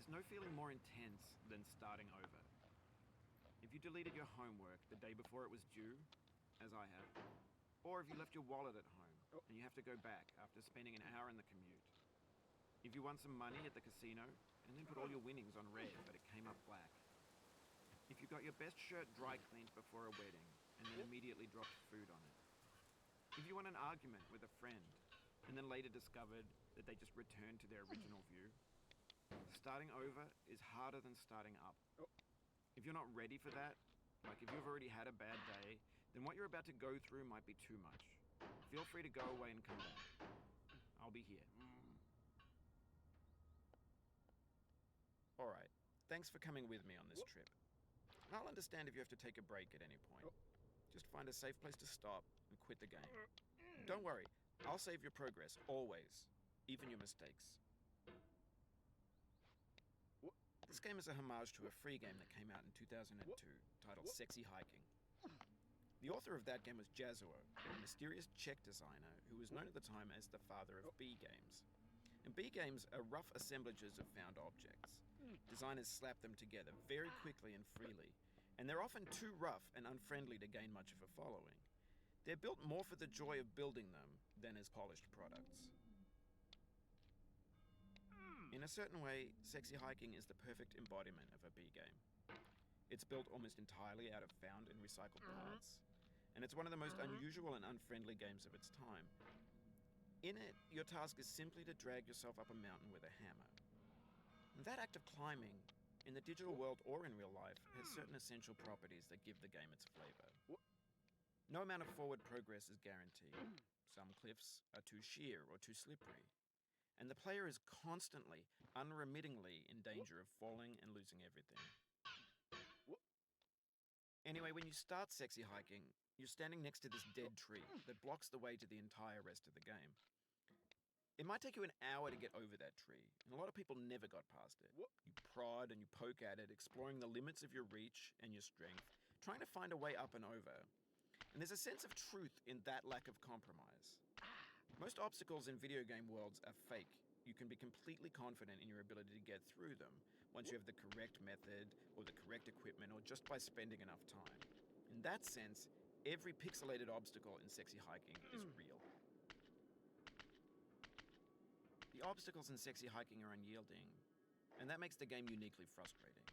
There's no feeling more intense than starting over. If you deleted your homework the day before it was due, as I have, or if you left your wallet at home and you have to go back after spending an hour in the commute. If you won some money at the casino and then put all your winnings on red but it came up black. If you got your best shirt dry cleaned before a wedding and then immediately dropped food on it. If you won an argument with a friend and then later discovered that they just returned to their original view. Starting over is harder than starting up. If you're not ready for that, like if you've already had a bad day, then what you're about to go through might be too much. Feel free to go away and come back. I'll be here. Alright, thanks for coming with me on this trip. I'll understand if you have to take a break at any point. Just find a safe place to stop and quit the game. Don't worry, I'll save your progress, always. Even your mistakes. This game is a homage to a free game that came out in 2002, titled Sexy Hiking. The author of that game was Jazuo, a mysterious Czech designer who was known at the time as the father of B games. And B games are rough assemblages of found objects. Designers slap them together very quickly and freely, and they're often too rough and unfriendly to gain much of a following. They're built more for the joy of building them than as polished products. In a certain way, Sexy Hiking is the perfect embodiment of a B game. It's built almost entirely out of found and recycled parts, and it's one of the most unusual and unfriendly games of its time. In it, your task is simply to drag yourself up a mountain with a hammer. And that act of climbing, in the digital world or in real life, has certain essential properties that give the game its flavor. No amount of forward progress is guaranteed. Some cliffs are too sheer or too slippery. And the player is constantly, unremittingly in danger of falling and losing everything. Anyway, when you start Sexy Hiking, you're standing next to this dead tree that blocks the way to the entire rest of the game. It might take you an hour to get over that tree, and a lot of people never got past it. You prod and you poke at it, exploring the limits of your reach and your strength, trying to find a way up and over. And there's a sense of truth in that lack of compromise. Most obstacles in video game worlds are fake. You can be completely confident in your ability to get through them once you have the correct method or the correct equipment or just by spending enough time. In that sense, every pixelated obstacle in Sexy Hiking is real. The obstacles in Sexy Hiking are unyielding, and that makes the game uniquely frustrating.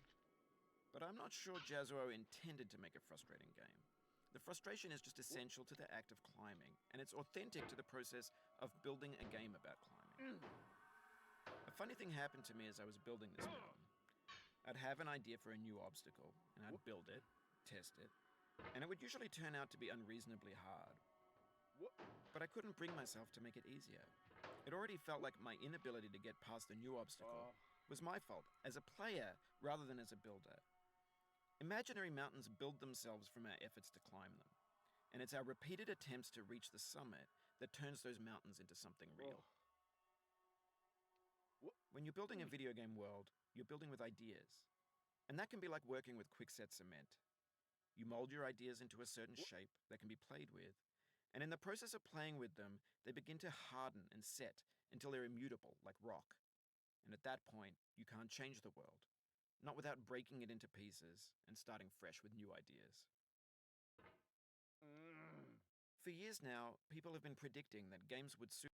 But I'm not sure Jazuo intended to make a frustrating game. The frustration is just essential to the act of climbing, and it's authentic to the process of building a game about climbing. A funny thing happened to me as I was building this mountain. I'd have an idea for a new obstacle, and I'd build it, test it, and it would usually turn out to be unreasonably hard. But I couldn't bring myself to make it easier. It already felt like my inability to get past the new obstacle was my fault, as a player rather than as a builder. Imaginary mountains build themselves from our efforts to climb them, and it's our repeated attempts to reach the summit that turns those mountains into something real. When you're building a video game world, you're building with ideas, and that can be like working with quickset cement. You mold your ideas into a certain shape that can be played with, and in the process of playing with them, they begin to harden and set until they're immutable, like rock. And at that point, you can't change the world. Not without breaking it into pieces and starting fresh with new ideas. For years now, people have been predicting that games would soon